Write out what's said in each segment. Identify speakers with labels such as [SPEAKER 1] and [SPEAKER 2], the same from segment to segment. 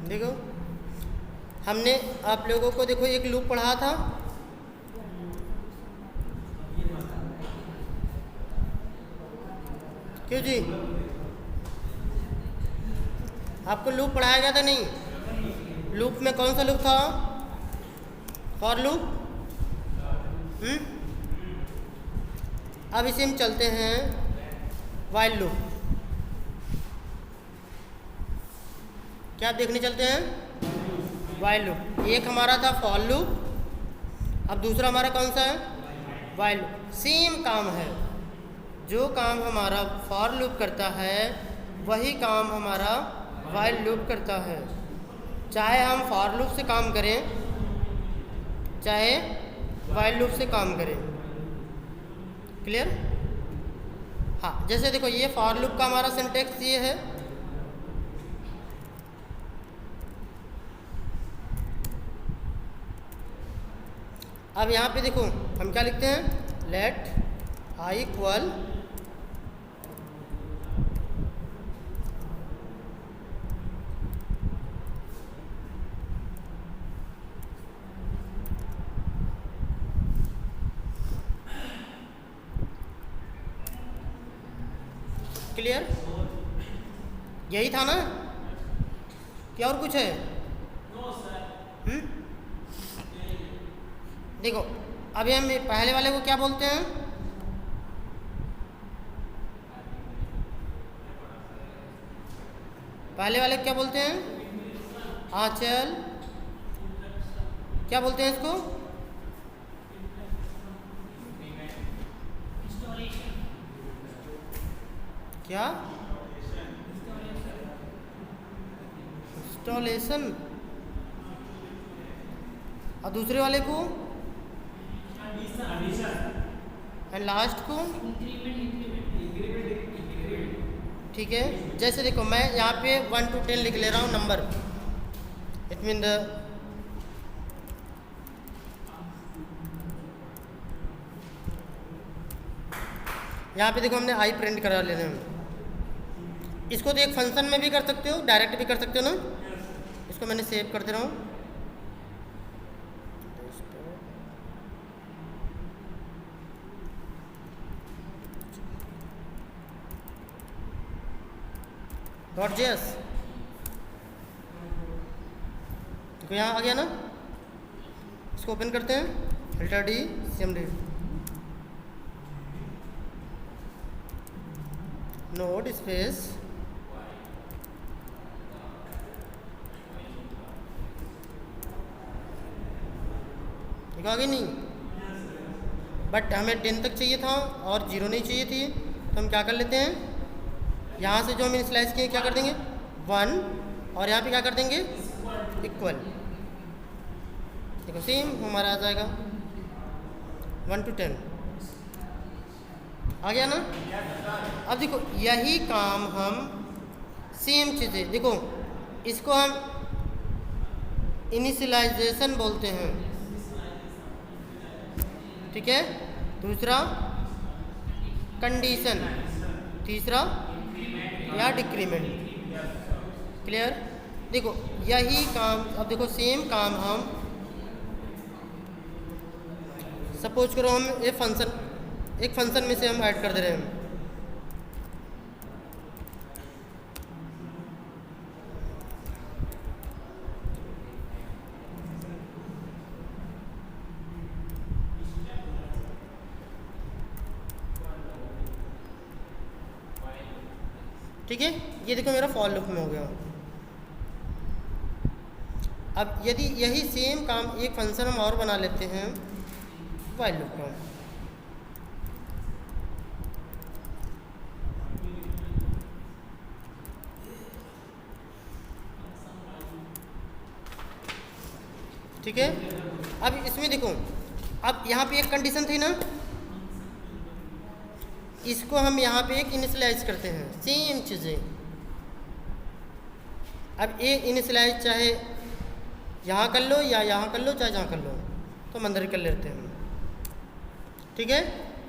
[SPEAKER 1] देखो हमने आप लोगों को देखो एक लूप पढ़ा था, क्यों जी आपको लूप पढ़ाया गया था नहीं? लूप में कौन सा लूप था? For loop. अब इसे हम चलते हैं व्हाइल लूप। क्या देखने चलते हैं? While loop. एक हमारा था फॉर लूप, अब दूसरा हमारा कौन सा है? While loop. सेम काम है, जो काम हमारा फॉर लूप करता है वही काम हमारा व्हाइल लूप करता है। चाहे हम फॉर लूप से काम करें चाहे व्हाइल लूप से काम करें। क्लियर? हाँ, जैसे देखो ये फॉर लूप का हमारा सिंटेक्स ये है। अब यहाँ पे देखो हम क्या लिखते हैं? Let i equal clear? यही था ना क्या और कुछ है? देखो अभी हम पहले वाले को क्या बोलते हैं? पहले वाले को क्या बोलते हैं? आंचल। क्या बोलते हैं इसको? क्या? इंस्टॉलेशन। और दूसरे वाले को? एंड लास्ट को? ठीक है, जैसे देखो मैं यहाँ पे 1 to 10 लिख ले रहा हूँ नंबर। इट मीन यहाँ पे देखो हमने आई प्रिंट करा लेना है। इसको तो एक फंक्शन में भी कर सकते हो, डायरेक्ट भी कर सकते हो ना। इसको मैंने सेव कर दे रहा हूँ। .js देखो यहाँ आ गया ना। इसको ओपन करते हैं, alter D cmd node space देखो आगे नहीं, बट हमें 10 तक चाहिए था और 0 नहीं चाहिए थी, तो हम क्या कर लेते हैं? यहाँ से जो हम इनिशियलाइज किए क्या कर देंगे? 1 और यहाँ पे क्या कर देंगे? इक्वल। देखो सेम हमारा आ जाएगा 1 to 10 आ गया ना। अब देखो यही काम हम सेम चीज़ें देखो इसको हम इनिशियलाइजेशन बोलते हैं, ठीक है। दूसरा कंडीशन, तीसरा या डिक्रीमेंट। क्लियर? देखो यही काम, अब देखो सेम काम हम सपोज करो हम एक फंक्शन में से हम ऐड कर दे रहे हैं। ठीक है, ये देखो मेरा फॉर लूप में हो गया। अब यदि यही सेम काम एक फंक्शन हम और बना लेते हैं व्हाइल लूप का। ठीक है, अब इसमें देखो अब यहाँ पे एक कंडीशन थी ना, इसको हम यहाँ पे एक इनिशियलाइज करते हैं, सेम चीज़ें। अब ये इनिशियलाइज चाहे यहाँ कर लो या यहाँ कर लो चाहे जहाँ कर लो, तो हम अंदर कर लेते हैं। ठीक है,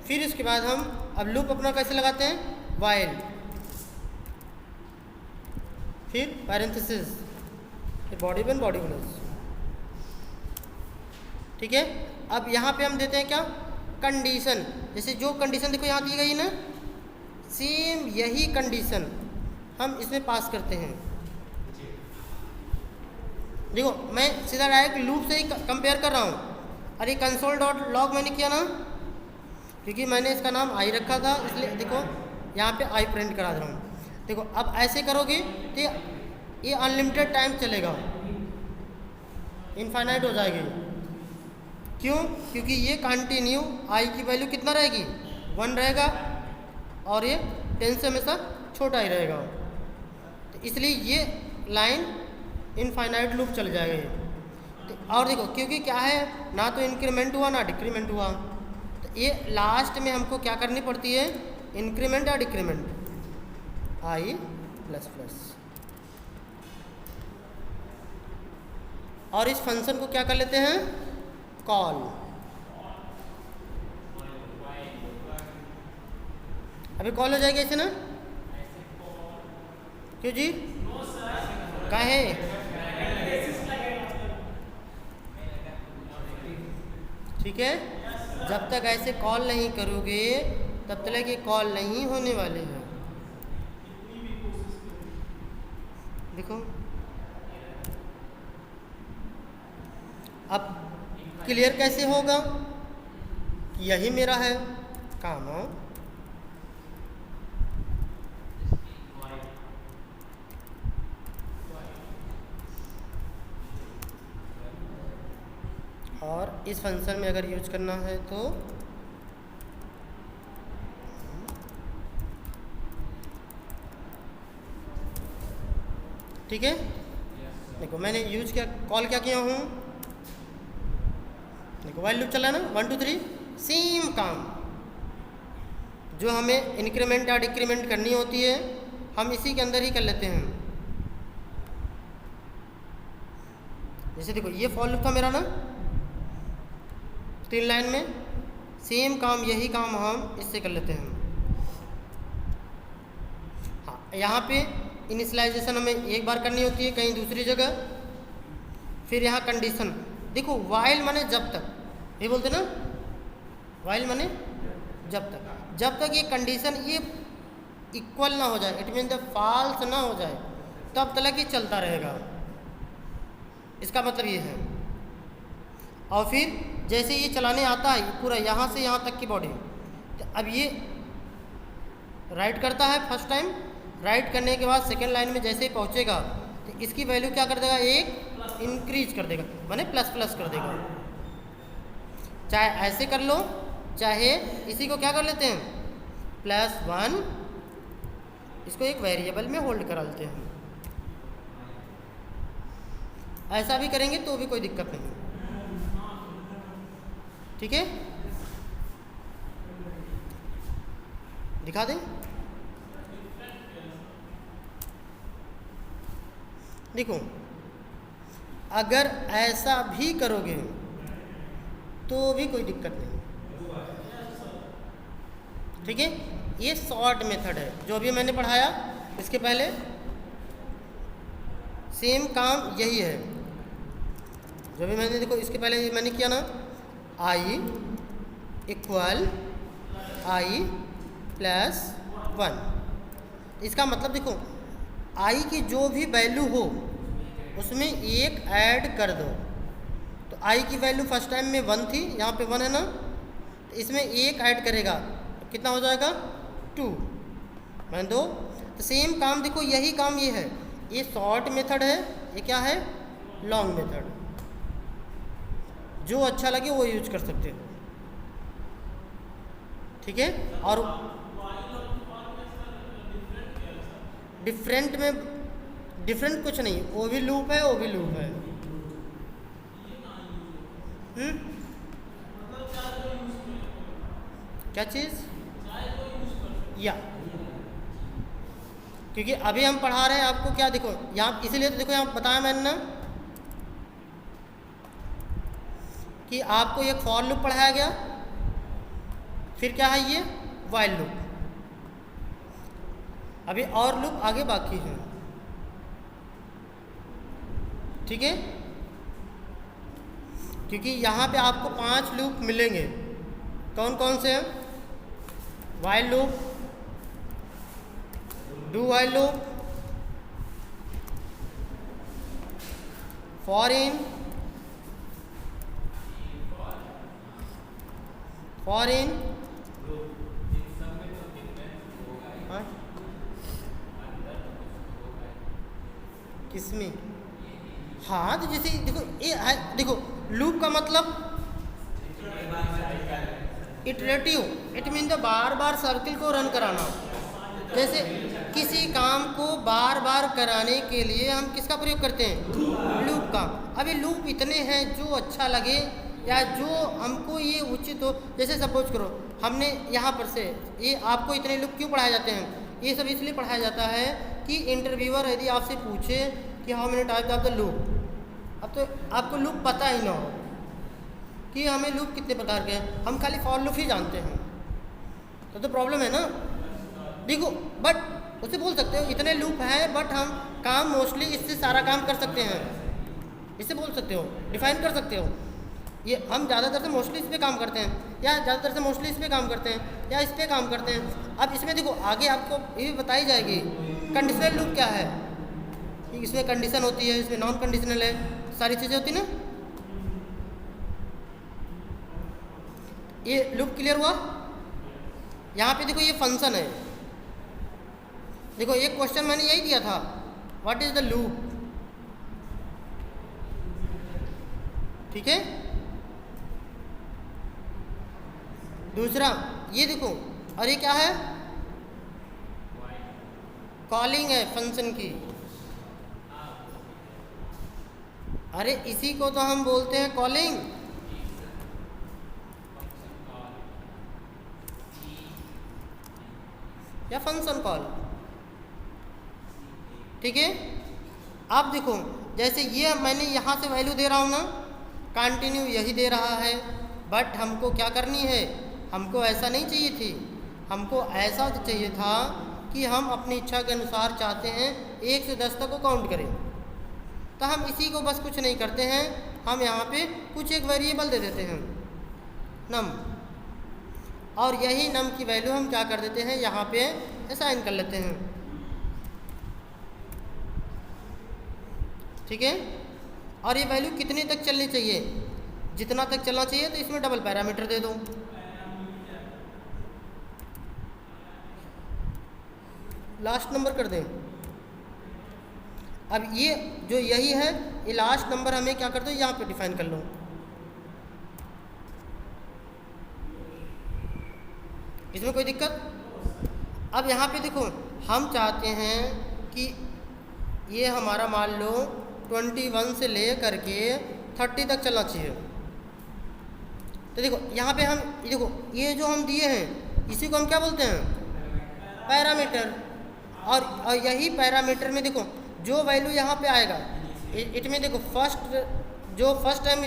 [SPEAKER 1] फिर इसके बाद हम अब लूप अपना कैसे लगाते हैं? व्हाइल, फिर पैरेंथेसिस, फिर बॉडी वन बॉडी प्लस। ठीक है, अब यहाँ पे हम देते हैं क्या, कंडीशन। जैसे जो कंडीशन देखो यहाँ दी गई ना, सेम यही कंडीशन हम इसमें पास करते हैं। देखो मैं सीधा डायरेक्ट लूप से ही कंपेयर कर रहा हूँ। अरे कंसोल डॉट लॉग मैंने किया ना, क्योंकि मैंने इसका नाम आई रखा था, इसलिए देखो यहाँ पे आई प्रिंट करा दे रहा हूँ। देखो अब ऐसे करोगे तो ये अनलिमिटेड टाइम चलेगा, इनफाइनाइट हो जाएगी। क्यों? क्योंकि ये कंटिन्यू आई की वैल्यू कितना रहेगी, 1 रहेगा, और ये 10 से हमेशा छोटा ही रहेगा। तो इसलिए ये लाइन इनफाइनाइट लूप चल जाएगा ये। तो और देखो क्योंकि क्या है, ना तो इंक्रीमेंट हुआ ना डिक्रीमेंट हुआ, तो ये लास्ट में हमको क्या करनी पड़ती है, इंक्रीमेंट या डिक्रीमेंट, आई प्लस प्लस। और इस फंक्शन को क्या कर लेते हैं, कॉल। अभी कॉल हो जाएगी ऐसे ना, क्यों जी, काहे? ठीक है, जब तक ऐसे कॉल नहीं करोगे तब तक ये कॉल नहीं होने वाले हैं। देखो अब क्लियर कैसे होगा, यही मेरा है काम। और इस फंक्शन में अगर यूज करना है तो ठीक है। देखो मैंने यूज किया, कॉल क्या किया हूँ, देखो वाइल लूप चला है ना, 1 2 3, सेम काम जो हमें इंक्रीमेंट या डिक्रीमेंट करनी होती है हम इसी के अंदर ही कर लेते हैं। जैसे देखो ये फॉर लूप था मेरा ना 3 लाइन में, सेम काम यही काम हम इससे कर लेते हैं। हाँ, यहाँ पे इनिशियलाइजेशन हमें एक बार करनी होती है कहीं दूसरी जगह। फिर यहाँ कंडीशन देखो, वाइल माने जब तक, ये बोलते ना वाइल माने जब तक ये कंडीशन ये इक्वल ना हो जाए, इट मीन द फॉल्स ना हो जाए, तब तक ये चलता रहेगा। इसका मतलब ये है। और फिर जैसे ये चलाने आता है पूरा यहाँ से यहाँ तक की बॉडी, तो अब ये राइट करता है फर्स्ट टाइम, राइट करने के बाद सेकेंड लाइन में जैसे ही पहुँचेगा तो इसकी वैल्यू क्या कर देगा, एक इंक्रीज कर देगा, माने प्लस प्लस कर देगा। चाहे ऐसे कर लो, चाहे इसी को क्या कर लेते हैं, +1, इसको एक वेरिएबल में होल्ड करा लेते हैं। ऐसा भी करेंगे तो भी कोई दिक्कत नहीं, ठीक है। दिखा दें, देखो अगर ऐसा भी करोगे तो भी कोई दिक्कत नहीं, ठीक है। ये शॉर्ट मेथड है जो अभी मैंने पढ़ाया, इसके पहले सेम काम यही है जो भी मैंने, देखो इसके पहले मैंने किया ना, i इक्वल i + 1। इसका मतलब देखो i की जो भी वैल्यू हो उसमें एक ऐड कर दो। तो i की वैल्यू फर्स्ट टाइम में 1 थी, यहाँ पे 1 है ना, तो इसमें एक ऐड करेगा तो कितना हो जाएगा, 2 मान 2। तो सेम काम देखो, यही काम ये है, ये शॉर्ट मेथड है, ये क्या है, लॉन्ग मेथड। जो अच्छा लगे वो यूज कर सकते हो, ठीक है। और डिफरेंट में डिफरेंट कुछ नहीं, वो भी लूप है, वो भी लूप है। क्या चीज़, या क्योंकि अभी हम पढ़ा रहे हैं आपको क्या, देखो यहाँ इसीलिए तो देखो यहाँ बताया मैंने ना कि आपको एक फॉर लूप पढ़ाया गया, फिर क्या है ये वाइल लूप, अभी और लूप आगे बाकी है, ठीक है, क्योंकि यहाँ पे आपको 5 लूप मिलेंगे। कौन कौन से हैं? While loop, do while loop, for in, हाँ किसमें? हाँ तो जैसे देखो ये है, देखो लूप का मतलब iterative, it mean the bar bar circle को रन कराना। जैसे किसी काम को बार बार कराने के लिए हम किसका प्रयोग करते हैं? लूप का। अभी लूप इतने हैं जो अच्छा लगे या जो हमको ये उचित हो। जैसे सपोज करो हमने यहाँ पर से ये आपको इतने लूप क्यों पढ़ाए जाते हैं? ये सब इसलिए पढ़ाया जाता है कि इंटरव्यूअर यदि आपसे पूछे कि how many types of the loop, अब तो आपको लूप पता ही ना हो कि हमें लूप कितने प्रकार के हैं, हम खाली फॉर लूप ही जानते हैं, तो प्रॉब्लम है ना। देखो बट उससे बोल सकते हो इतने लूप हैं बट हम काम मोस्टली इससे सारा काम कर सकते हैं, इससे बोल सकते हो, डिफाइन कर सकते हो। ये हम ज़्यादातर से मोस्टली इस पे काम करते हैं, या ज़्यादातर से मोस्टली इस पे काम करते हैं, या इस पे काम करते हैं। अब इसमें देखो आगे आपको ये भी बताई जाएगी कंडीशनल लूप क्या है, इसमें कंडीशन होती है, इसमें नॉन कंडीशनल है, सारी चीज़ें होती ना। ये लूप क्लियर हुआ? यहाँ पे देखो ये फंक्शन है, देखो एक क्वेश्चन मैंने यही दिया था, व्हाट इज द लूप, ठीक है। दूसरा ये देखो, और ये क्या है? कॉलिंग है फंक्शन की। अरे इसी को तो हम बोलते हैं कॉलिंग। या फंक्शन कॉल, ठीक है। अब देखो जैसे ये मैंने यहाँ से वैल्यू दे रहा हूँ ना, कंटिन्यू यही दे रहा है, बट हमको क्या करनी है, हमको ऐसा नहीं चाहिए थी, हमको ऐसा चाहिए था कि हम अपनी इच्छा के अनुसार चाहते हैं 1 से 10 तक को काउंट करें। तो हम इसी को बस कुछ नहीं करते हैं, हम यहाँ पे कुछ एक वेरिएबल दे देते हैं नम, और यही नम की वैल्यू हम क्या कर देते हैं यहाँ पे असाइन कर लेते हैं, ठीक है। और ये वैल्यू कितने तक चलनी चाहिए? जितना तक चलना चाहिए, तो इसमें डबल पैरामीटर दे दो। लास्ट नंबर कर दें। अब ये जो यही है, ये लास्ट नंबर हमें क्या कर दो, यहाँ पे डिफाइन कर लो। इसमें कोई दिक्कत? अब यहाँ पे देखो हम चाहते हैं कि ये हमारा मान लो 21 से ले करके 30 तक चलना चाहिए। तो देखो यहाँ पे हम देखो ये जो हम दिए हैं इसी को हम क्या बोलते हैं? पैरामीटर। और यही पैरामीटर में देखो जो वैल्यू यहाँ पे आएगा, इट में देखो जो फर्स्ट टाइम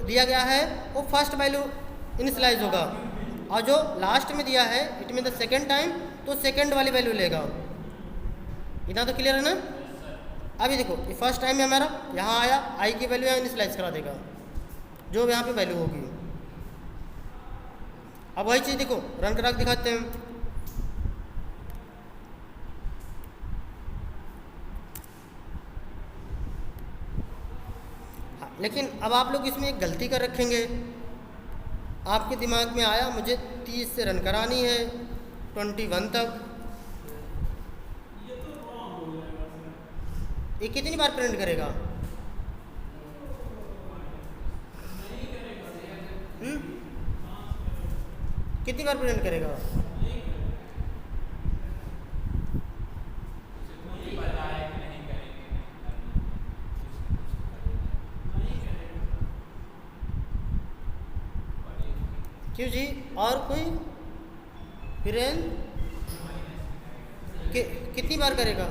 [SPEAKER 1] दिया गया है वो फर्स्ट वैल्यू इनिशियलाइज होगा, और जो लास्ट में दिया है इट में द सेकेंड टाइम, तो सेकेंड वाली वैल्यू लेगा। इतना तो क्लियर है ना। अभी देखो ये फर्स्ट टाइम में हमारा यहाँ आया, आई की वैल्यू यहाँ इनिशियलाइज करा देगा, जो यहाँ पे वैल्यू होगी। अब वही चीज़ देखो रन करा के दिखाते हैं। लेकिन अब आप लोग इसमें एक गलती कर रखेंगे, आपके दिमाग में आया मुझे 30 से रन करानी है 21 तक, ये कितनी बार प्रिंट करेगा? कितनी बार प्रिंट करेगा? क्यों जी? और कोई फिरेन कितनी बार करेगा?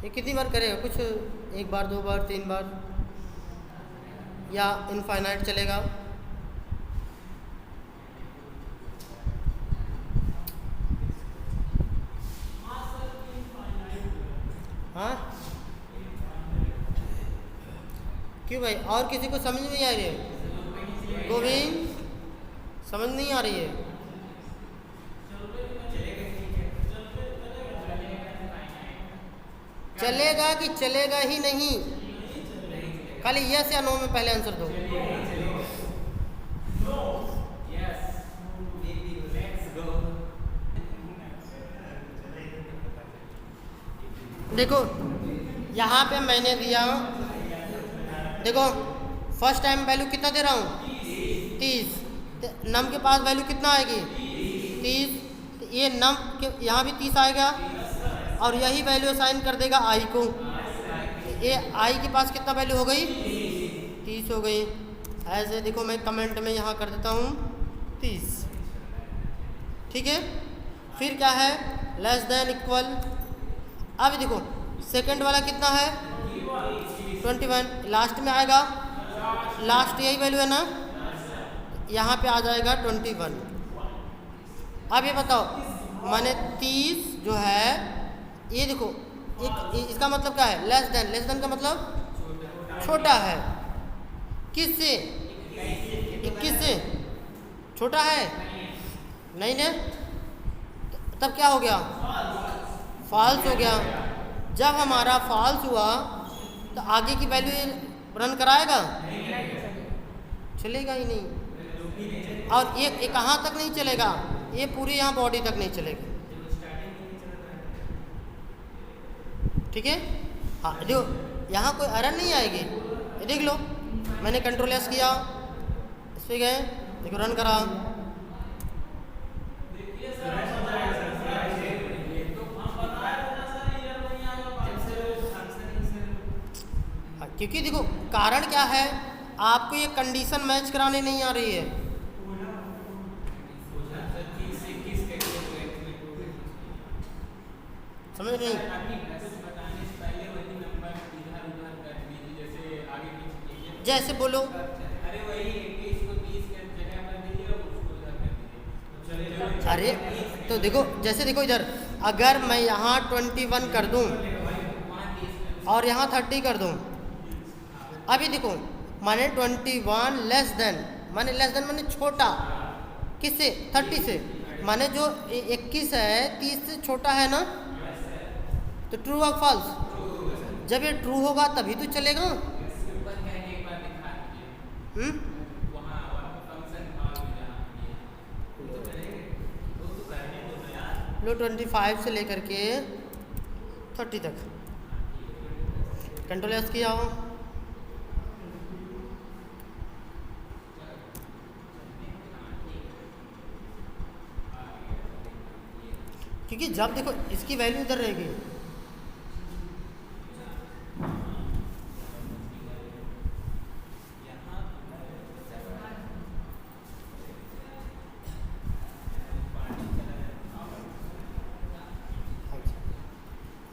[SPEAKER 1] ये कितनी बार करेगा? कुछ 1 बार 2 बार 3 बार, या इनफाइनाइट चलेगा? क्यों भाई, और किसी को समझ नहीं आ रही है? गोविंद, समझ नहीं आ रही है? चलेगा कि चलेगा ही नहीं? खाली यस या नो में पहले आंसर दो। देखो यहाँ पे मैंने दिया, देखो फर्स्ट टाइम वैल्यू कितना दे रहा हूँ? 30। नम के पास वैल्यू कितना आएगी? 30। तो ये नम के यहाँ भी 30 आएगा और यही वैल्यू असाइन कर देगा आई को। ये आई के पास कितना वैल्यू हो गई? 30 हो गई। ऐसे देखो मैं कमेंट में यहाँ कर देता हूँ 30। ठीक है, फिर क्या है? Less than equal. अब देखो सेकंड वाला कितना है? 21। लास्ट में आएगा, लास्ट यही वैल्यू है ना, यहाँ पे आ जाएगा 21। अब ये बताओ, माने 30 जो है, ये देखो इसका मतलब क्या है? Less than. लेस देन का मतलब छोटा है। किससे? 21 से छोटा है? नहीं ना, तब क्या हो गया? फॉल्स हो गया। जब हमारा फॉल्स हुआ तो आगे की वैल्यू रन कराएगा? चलेगा ही नहीं। और ये कहाँ तक नहीं चलेगा? ये पूरी यहाँ बॉडी तक नहीं चलेगा। ठीक है, हाँ जो यहाँ कोई एरर नहीं आएगी। ये देख लो, मैंने कंट्रोल एस किया, इस पर गए, देखो रन करा, क्योंकि देखो कारण क्या है, आपको ये कंडीशन मैच कराने नहीं आ रही है। समझ नहीं? जैसे बोलो, अरे तो देखो, जैसे देखो इधर, अगर मैं यहाँ 21 कर दूँ और यहाँ 30 कर दूँ, अभी देखो माने 21 लेस देन, माने लेस देन माने छोटा, किससे? 30 से। माने जो 21 है 30 से छोटा है ना, तो ट्रू और फॉल्स? जब ये ट्रू होगा तभी तो चलेगा। लो 25 से लेकर के 30 तक कंट्रोल एस किया हो। क्योंकि जब देखो इसकी वैल्यू इधर रहेगी,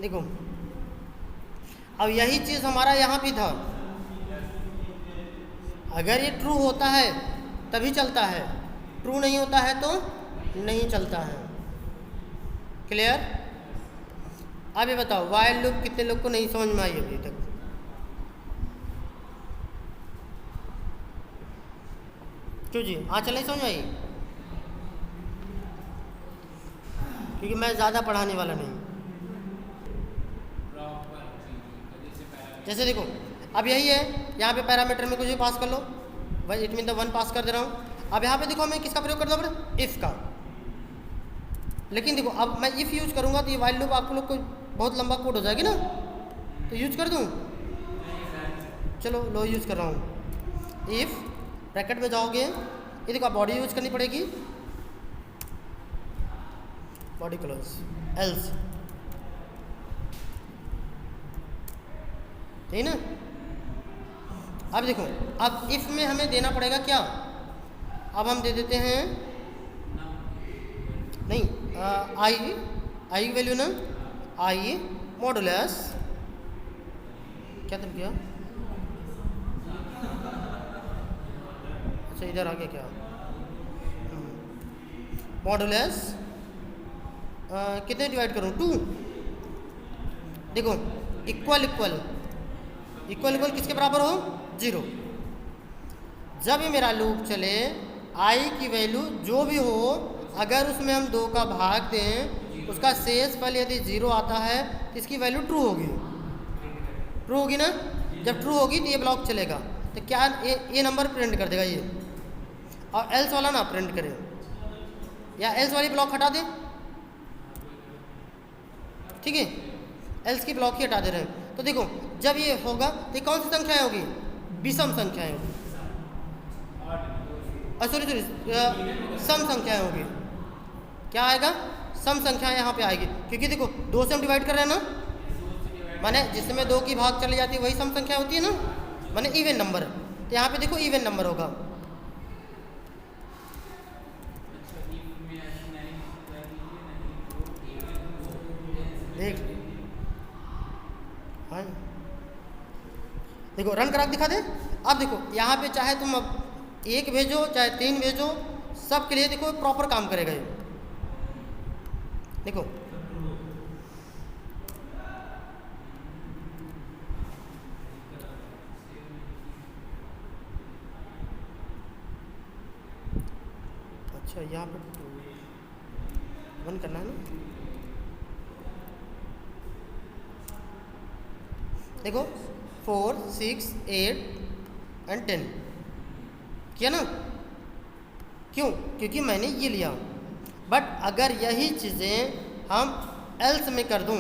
[SPEAKER 1] देखो अब यही चीज़ हमारा यहाँ भी था। अगर ये ट्रू होता है तभी चलता है, ट्रू नहीं होता है तो नहीं चलता है। क्लियर? अब ये बताओ व्हाइल लूप कितने लोग को नहीं समझ में आई अभी तक? क्यों जी, चल नहीं समझ में आई? क्योंकि मैं ज़्यादा पढ़ाने वाला नहीं। जैसे देखो अब यही है, यहाँ पे पैरामीटर में कुछ भी पास कर लो, भाई इट मीन द 1 पास कर दे रहा हूँ। अब यहाँ पे देखो हमें किसका प्रयोग करना पड़े? इफ़ का। लेकिन देखो अब मैं इफ़ यूज करूँगा तो ये व्हाइल लूप आपको लोग को बहुत लंबा कोड हो जाएगी ना, तो यूज कर दूँ? चलो लो यूज कर रहा हूँ। इफ़ ब्रैकेट में जाओगे, ये देखो बॉडी यूज करनी पड़ेगी, बॉडी क्लोज, एल्स, ठीक ना? अब देखो अब इफ में हमें देना पड़ेगा क्या? अब हम दे देते हैं नहीं आई वैल्यू ना, आई मॉडुलस, क्या तब किया? अच्छा इधर आ गया क्या? मॉडुलस कितने डिवाइड करूँ? 2। देखो इक्वल इक्वल इक्वल इक्वल किसके बराबर हो? 0। जब ये मेरा लूप चले आई की वैल्यू जो भी हो, अगर उसमें हम 2 का भाग दें, उसका शेष फल यदि 0 आता है तो इसकी वैल्यू ट्रू होगी। ट्रू होगी ना? जब ट्रू होगी तो ये ब्लॉक चलेगा। तो क्या ये नंबर प्रिंट कर देगा ये, और एल्स वाला ना प्रिंट करे, या एल्स वाली ब्लॉक हटा दे। ठीक है, एल्स की ब्लॉक ही हटा दे रहे हैं। तो देखो जब ये होगा तो ये कौन सी संख्याएं होगी? विषम संख्याएं होगी, सॉरी सम संख्याएं होगी। क्या आएगा? सम संख्याएं यहाँ पे आएगी, क्योंकि देखो 2 से हम डिवाइड कर रहे हैं ना, माने जिसमें 2 की भाग चली जाती है वही सम संख्या होती है ना, माने इवन नंबर। तो यहाँ पे देखो इवन नंबर होगा। देख हाँ देखो, रन करा के दिखा दे। अब देखो यहाँ पे चाहे तुम अब 1 भेजो चाहे 3 भेजो, सब के लिए देखो प्रॉपर काम करेगा ये। देखो अच्छा यहाँ पे 1 करना है ना। देखो 4, 6, 8 एंड 10 किया ना? क्यों? क्योंकि मैंने ये लिया। बट अगर यही चीज़ें हम एल्स में कर दूं,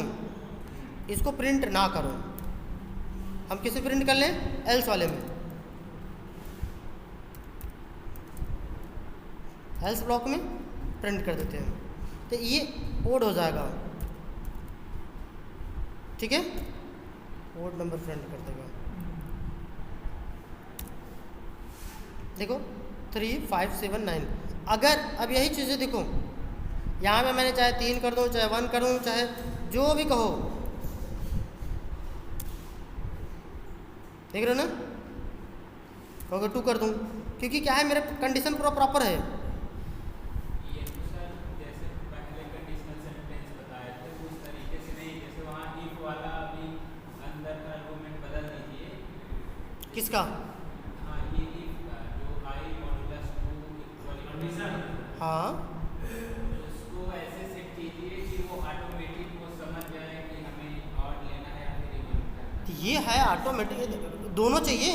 [SPEAKER 1] इसको प्रिंट ना करूं, हम किसे प्रिंट कर लें? एल्स वाले में। एल्स ब्लॉक में प्रिंट कर देते हैं, तो ये ओड हो जाएगा। ठीक है, ओड नंबर प्रिंट कर देगा। देखो 3, 5, 7, 9। अगर अब यही चीज़ें देखो, यहाँ पे मैंने चाहे 3 कर दूँ, चाहे 1 करूँ, चाहे जो भी कहो, देख रहे हो ना? अगर 2 कर दूँ, क्योंकि क्या है, मेरा कंडीशन पूरा प्रॉपर है। किसका? हाँ
[SPEAKER 2] उसको ऐसे सेट कीजिए कि वो ऑटोमेटिक वो समझ जाए कि हमें और लेना है या फिर इवन करना है।
[SPEAKER 1] ये है ऑटोमेटिक, दोनों चाहिए,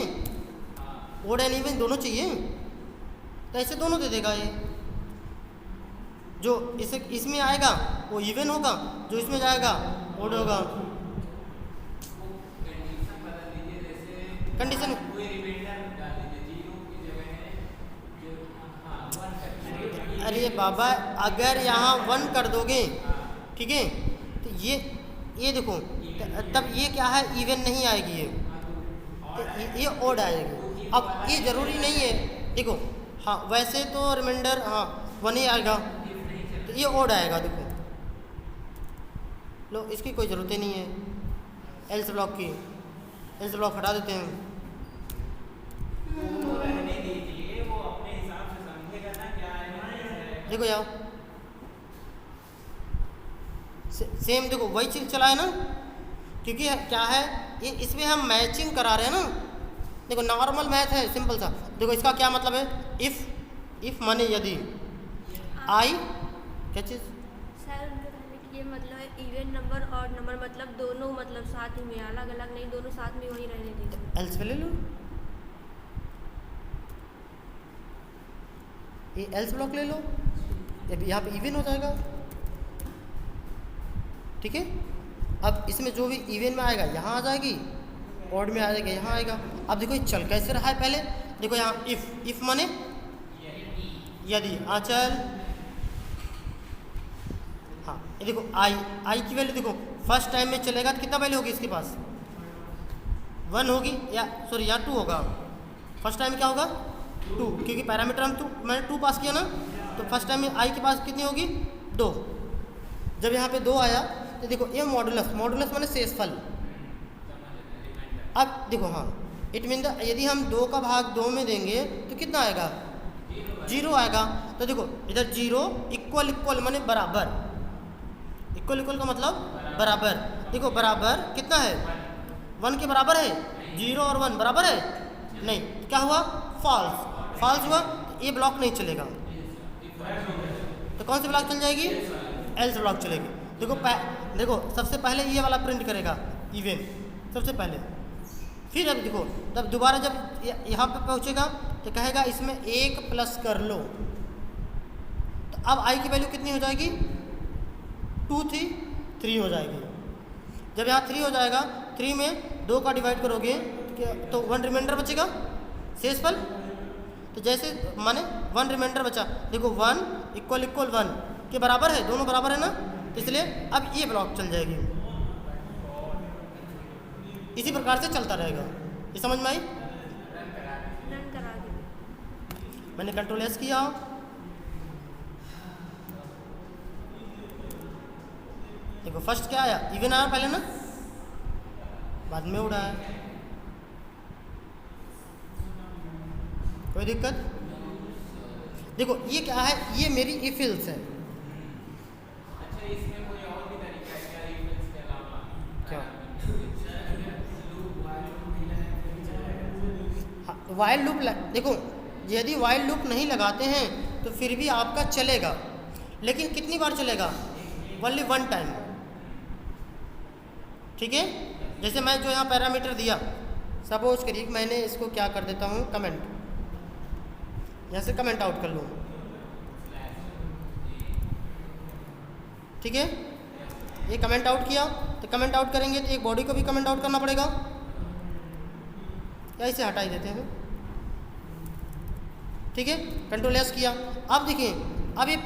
[SPEAKER 1] ओड एंड इवन दोनों चाहिए, तो ऐसे दोनों दे देगा ये। जो इसे इसमें आएगा वो इवन होगा, जो इसमें जाएगा ओड होगा।
[SPEAKER 2] कंडीशन बदल दीजिए, जैसे
[SPEAKER 1] कंडीशन
[SPEAKER 2] कोई रिमाइंडर डाल दीजिए 0 की जगह है जो 1 करना है।
[SPEAKER 1] अरे बाबा, अगर यहाँ 1 कर दोगे, ठीक है, तो ये देखो, तब ये क्या है, इवन नहीं आएगी ये, तो ये ओड आएगी। अब ये ज़रूरी नहीं है, देखो हाँ वैसे तो रिमाइंडर हाँ 1 ही आएगा, तो ये ओड आएगा। देखो लो, इसकी कोई ज़रूरत ही नहीं है एल्स ब्लॉक की, एल्स ब्लॉक हटा देते हैं।
[SPEAKER 2] वो रहने दीजिए, वो अपने हिसाब से समझेगा ना क्या है।
[SPEAKER 1] देखो यार सेम देखो वही चीज़ चला है ना, क्योंकि क्या है ये, इसमें हम मैचिंग करा रहे हैं ना। देखो नॉर्मल मैथ है, सिंपल सा। देखो इसका क्या मतलब है, इफ़ माने यदि आई क्या चीज़।
[SPEAKER 3] सर उनके कहने की ये मतलब है इवन नंबर और नंबर मतलब दोनों मतलब साथ ही में, अलग अलग नहीं, दोनों साथ में वही रहने दीजिए।
[SPEAKER 1] एल्स पे ले लो, ये एल्स ब्लॉक ले लो, यहाँ पे इवन हो जाएगा। ठीक है, अब इसमें जो भी इवन में आएगा यहाँ आ जाएगी, ओड में आ जाएगा यहाँ आएगा। अब देखो ये चल कैसे रहा है, पहले देखो यहाँ इफ माने यदि, आंचल हाँ, ये देखो आई की वैल्यू देखो फर्स्ट टाइम में चलेगा तो कितना वैल्यू होगी इसके पास, 1 होगी, या सॉरी या 2 होगा। फर्स्ट टाइम क्या होगा 2, क्योंकि पैरामीटर हम मैंने 2 पास किया ना, तो फर्स्ट टाइम में आई के पास कितनी होगी 2। जब यहाँ पे 2 आया तो देखो ये मॉडुलस माने शेषफल। अब देखो हाँ, इट मीन यदि हम 2 का भाग 2 में देंगे तो कितना आएगा 0 आएगा। तो देखो इधर 0 इक्वल माने बराबर, इक्वल का मतलब बराबर। देखो बराबर कितना है 1 के बराबर है, 0 और 1 बराबर है नहीं, क्या हुआ? फॉल्स। फॉल्स हुआ तो ये ब्लॉक नहीं चलेगा, तो कौन सी ब्लॉक चल जाएगी? एल्स ब्लॉक चलेगी। देखो देखो सबसे पहले ये वाला प्रिंट करेगा इवन सबसे पहले, फिर अब देखो तब दोबारा जब यहाँ पे पहुँचेगा तो कहेगा इसमें 1 प्लस कर लो, तो अब आई की वैल्यू कितनी हो जाएगी? 2 थी 3 हो जाएगी। जब यहाँ 3 हो जाएगा, 3 में 2 का डिवाइड करोगे तो 1 रिमाइंडर बचेगा शेषफल। तो जैसे माने 1 रिमाइंडर बचा, देखो 1 = 1 के बराबर है, दोनों बराबर है ना, तो इसलिए अब ये ब्लॉक चल जाएगी। इसी प्रकार से चलता रहेगा। ये समझ में आई?
[SPEAKER 3] रन करा दी।
[SPEAKER 1] मैंने कंट्रोल एस किया, देखो फर्स्ट क्या आया? इवन आया पहले ना, बाद में उड़ा है। कोई दिक्कत? देखो ये क्या है? ये मेरी इफ एल्स है।
[SPEAKER 2] अच्छा, इसमें कोई और भी तरीका है क्या इवेंट्स के अलावा?
[SPEAKER 1] क्या?
[SPEAKER 2] लूप
[SPEAKER 1] वाइल लूप देखो, यदि वाइल लूप नहीं लगाते हैं तो फिर भी आपका चलेगा, लेकिन कितनी बार चलेगा? Only 1 time. ठीक है, जैसे मैं जो यहाँ पैरामीटर दिया, सपोज करिए मैंने इसको क्या कर देता हूँ, कमेंट, यहाँ से कमेंट आउट कर लूँ। ठीक है, ये कमेंट आउट किया, तो कमेंट आउट करेंगे तो एक बॉडी को भी कमेंट आउट करना पड़ेगा, या इसे हटा ही देते हैं। ठीक है, कंट्रोल एस किया। अब देखिए, अब ये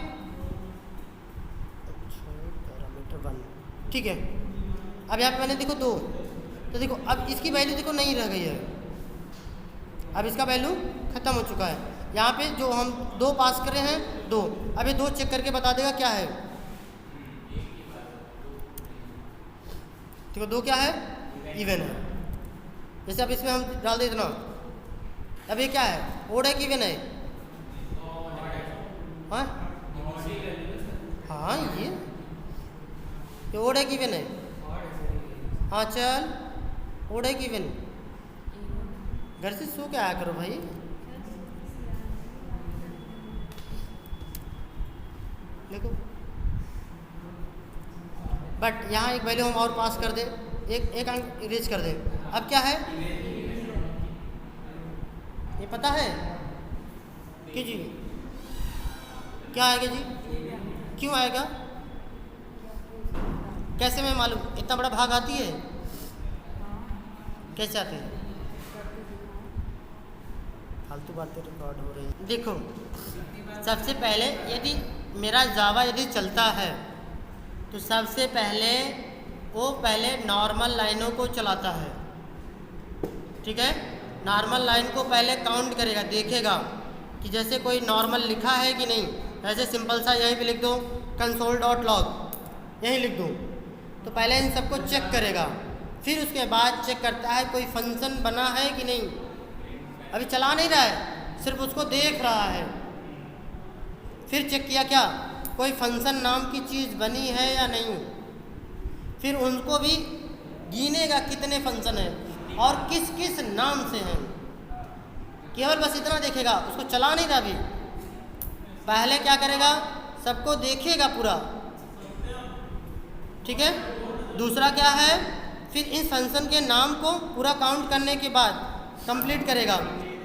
[SPEAKER 1] पैरामीटर 1, ठीक है, अब यहाँ पे मैंने देखो 2, तो देखो अब इसकी वैल्यू देखो नहीं रह गई है, अब इसका वैल्यू खत्म हो चुका है। यहाँ पे जो हम 2 पास कर रहे हैं 2, अब ये 2 चेक करके बता देगा क्या है। देखो 2 क्या है? इवन है। जैसे अब इसमें हम डाल दे इतना, अब ये क्या है? ओड है कि इवन है? हाँ हाँ, ये ओड है कि इवन है? हाँ चल, ओड है कि इवन? घर से सो के आया करो भाई। देखो बट यहाँ एक वैल्यू हम और पास कर दे, एक अंक इरेज कर दे। अब क्या है? ये पता है कि जी क्या आएगा जी? क्यों आएगा? कैसे मैं मालूम? इतना बड़ा भाग आती है, कैसे आते हैं? फालतू बातें रिकॉर्ड हो रही हैं। देखो सबसे पहले यदि मेरा जावा यदि चलता है तो सबसे पहले वो पहले नॉर्मल लाइनों को चलाता है। ठीक है, नॉर्मल लाइन को पहले काउंट करेगा, देखेगा कि जैसे कोई नॉर्मल लिखा है कि नहीं। ऐसे सिंपल सा यहीं पे लिख दो console.log, यहीं लिख दो, तो पहले इन सबको चेक करेगा, फिर उसके बाद चेक करता है कोई फंक्शन बना है कि नहीं। अभी चला नहीं रहा है, सिर्फ उसको देख रहा है। फिर चेक किया क्या कोई फंक्शन नाम की चीज़ बनी है या नहीं, फिर उनको भी गिनेगा कितने फंक्शन हैं और किस किस नाम से हैं। केवल बस इतना देखेगा, उसको चला नहीं रहा। अभी पहले क्या करेगा, सबको देखेगा पूरा। ठीक है, दूसरा क्या है, फिर इस फंक्शन के नाम को पूरा काउंट करने के बाद कंप्लीट करेगा।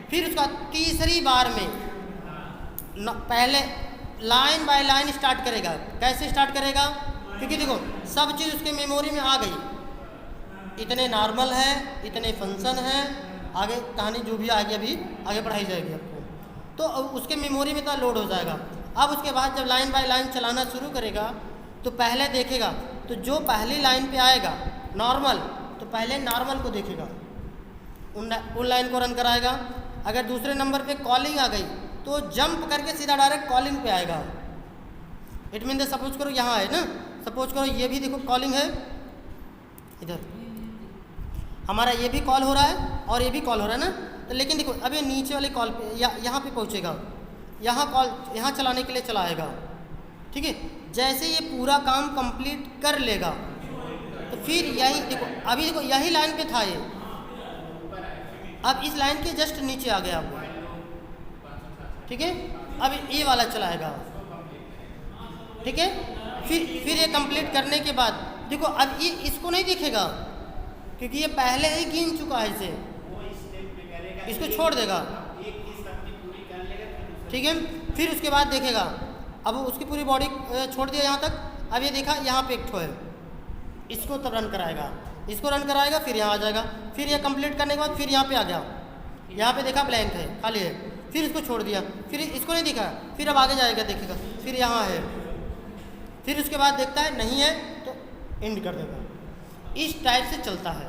[SPEAKER 1] फिर उसका तीसरी बार में पहले लाइन बाय लाइन स्टार्ट करेगा। कैसे स्टार्ट करेगा, क्योंकि देखो सब चीज़ उसके मेमोरी में आ गई, इतने नॉर्मल है, इतने फंक्शन हैं, आगे कहानी जो भी आगे अभी आगे पढ़ाई जाएगी आपको, तो उसके मेमोरी में तो लोड हो जाएगा। अब उसके बाद जब लाइन बाय लाइन चलाना शुरू करेगा तो पहले देखेगा, तो जो पहली लाइन पे आएगा नॉर्मल, तो पहले नॉर्मल को देखेगा, उन लाइन को रन कराएगा। अगर दूसरे नंबर पे कॉलिंग आ गई तो जंप करके सीधा डायरेक्ट कॉलिंग पे आएगा। इट मीन सपोज करो यहाँ है ना, सपोज करो ये भी देखो कॉलिंग है, इधर हमारा ये भी कॉल हो रहा है और ये भी कॉल हो रहा है ना, तो लेकिन देखो अब ये नीचे वाले कॉल पे यहाँ पे पहुँचेगा, यहाँ कॉल यहाँ चलाने के लिए चलाएगा। ठीक है, जैसे ये पूरा काम कंप्लीट कर लेगा तो फिर यही देखो, अभी देखो यही लाइन पे था ये, अब इस लाइन के जस्ट नीचे आ गया आपको, ठीक है। अब ये वाला चलाएगा, ठीक है। फिर ये कंप्लीट करने के बाद देखो अब ये इसको नहीं देखेगा क्योंकि ये पहले ही गिन चुका है इसे, इसको छोड़ देगा, ठीक है। फिर उसके बाद देखेगा, अब उसकी पूरी बॉडी छोड़ दिया यहाँ तक। अब ये देखा यहाँ पे एक ठो है, इसको तब रन कराएगा, इसको रन कराएगा, फिर यहाँ आ जाएगा। फिर ये कंप्लीट करने के बाद फिर यहाँ पे आ गया, यहाँ पे देखा ब्लैंक है, खाली है, फिर इसको छोड़ दिया, फिर इसको नहीं दिखा, फिर अब आगे जाएगा देखेगा, फिर यहाँ है, फिर उसके बाद देखता है नहीं है तो एंड कर देगा। इस टाइप से चलता है।